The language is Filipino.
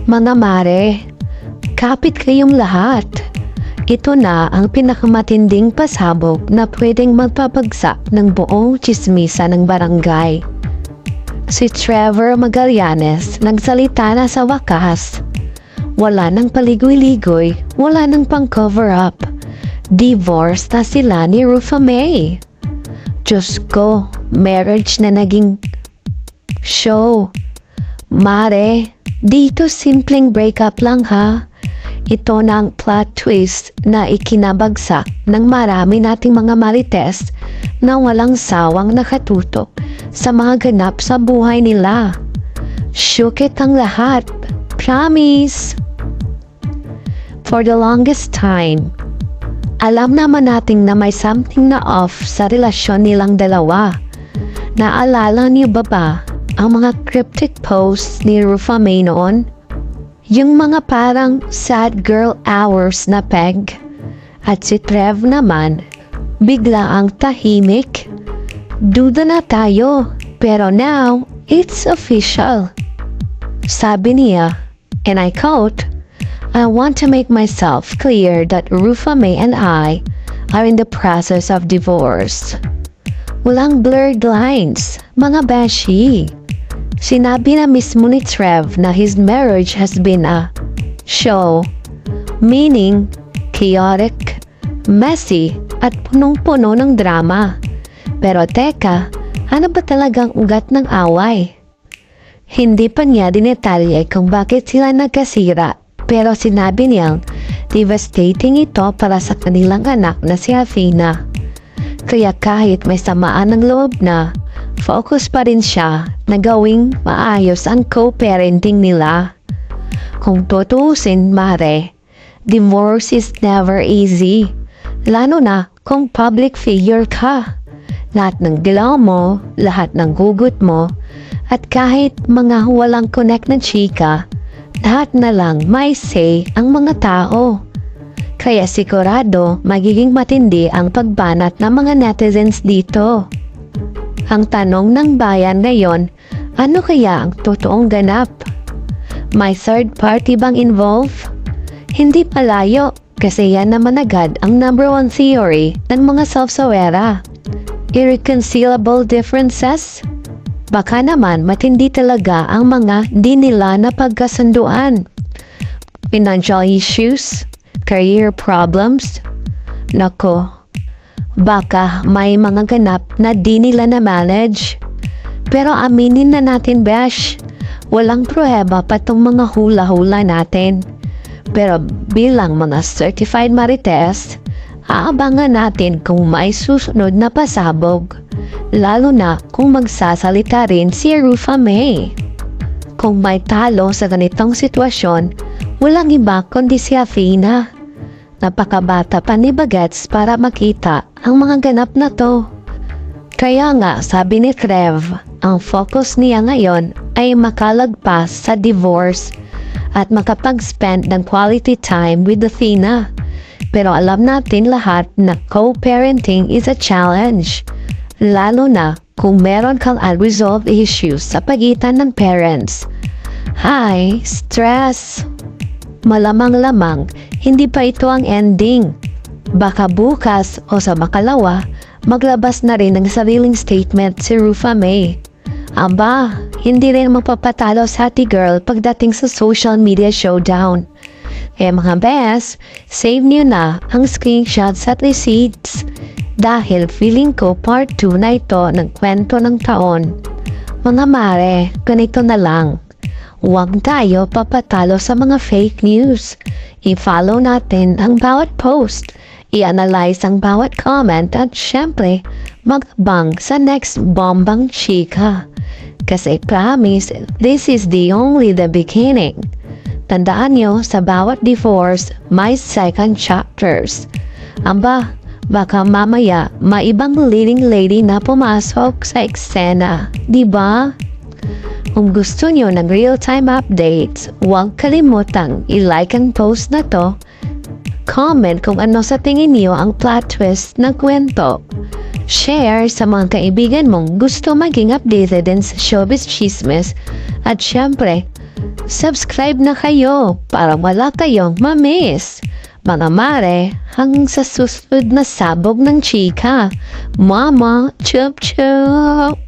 Mga mare, kapit kayong lahat. Ito na ang pinakamatinding pasabog na pwedeng magpapagsak ng buong tsismisa ng barangay. Si Trevor Magallanes nagsalita na sa wakas. Wala nang paligoy-ligoy, wala nang pang-cover up. Divorce na sila ni Rufa May. Diyos ko, marriage na naging show. Mare, dito simpleng breakup lang ha. Ito na ang plot twist na ikinabagsak ng marami nating mga marites na walang sawang nakatutok sa mga ganap sa buhay nila. Syukit ang lahat. Promise! For the longest time, alam naman nating na may something na off sa relasyon nilang dalawa. Naalala niyo ba ang mga cryptic posts ni Rufa May noon? Yung mga parang sad girl hours na peg. At si Trev naman, bigla ang tahimik. Duda na tayo, pero now, it's official. Sabi niya, and I quote, "I want to make myself clear that Rufa May and I are in the process of divorce." Walang blurred lines, mga beshi. Sinabi na mismo ni Trev na his marriage has been a show, meaning chaotic, messy, at punong-puno ng drama. Pero teka, ano ba talagang ugat ng away? Hindi pa niya dinetalye kung bakit sila nagkasira, pero sinabi niyang devastating ito para sa kanilang anak na si Athena. Kaya kahit may samaan ng loob na, focus pa rin siya na gawing maayos ang co-parenting nila. Kung tutuusin, mare, divorce is never easy. Lalo na kung public figure ka. Lahat ng galaw mo, lahat ng hugot mo, at kahit mga walang connect na chika, lahat na lang may say ang mga tao. Kaya sigurado magiging matindi ang pagbanat ng mga netizens dito. Ang tanong ng bayan ngayon, ano kaya ang totoong ganap? May third party bang involved? Hindi palayo, kasi yan naman agad ang number one theory ng mga self-sawera. Irreconcilable differences? Baka naman matindi talaga ang mga di nila napagkasunduan. Financial issues? Career problems? Nako, baka may mga ganap na di nila na-manage. Pero aminin na natin, besh, walang pruheba pa tong mga hula-hula natin. Pero bilang mga certified marites, aabangan natin kung may susunod na pasabog. Lalo na kung magsasalita rin si Rufa May. Kung may talo sa ganitong sitwasyon, walang iba kundi si Athena. Napakabata pa ni Bagets para makita ang mga ganap na to. Kaya nga sabi ni Trev, ang focus niya ngayon ay makalagpas sa divorce at makapag-spend ng quality time with Athena. Pero alam natin lahat na co-parenting is a challenge. Lalo na kung meron kang unresolved issues sa pagitan ng parents. Hi, stress! Malamang-lamang, hindi pa ito ang ending. Baka bukas o sa makalawa, maglabas na rin ng sariling statement si Rufa May. Aba, hindi rin magpapatalo sa Ate Girl pagdating sa social media showdown. Mga bes, save niyo na ang screenshots at receipts. Dahil feeling ko part 2 na ito ng kwento ng taon. Mga mare, ganito na lang. Huwag tayo papatalo sa mga fake news. I-follow natin ang bawat post. I-analyze ang bawat comment at syempre, magbang sa next bombang chika. Kasi promise, this is only the beginning. Tandaan nyo, sa bawat divorce, may second chapters. Aba, baka mamaya, may ibang leading lady na pumasok sa eksena. Diba? Kung gusto nyo ng real-time updates, huwag kalimutang i-like ang post na to. Comment kung ano sa tingin niyo ang plot twist ng kwento. Share sa mga kaibigan mong gusto maging updated din sa showbiz chismis. At syempre, subscribe na kayo para wala kayong ma-miss. Mga mare, hanggang sa susunod na sabog ng chika. Mama, chup chup!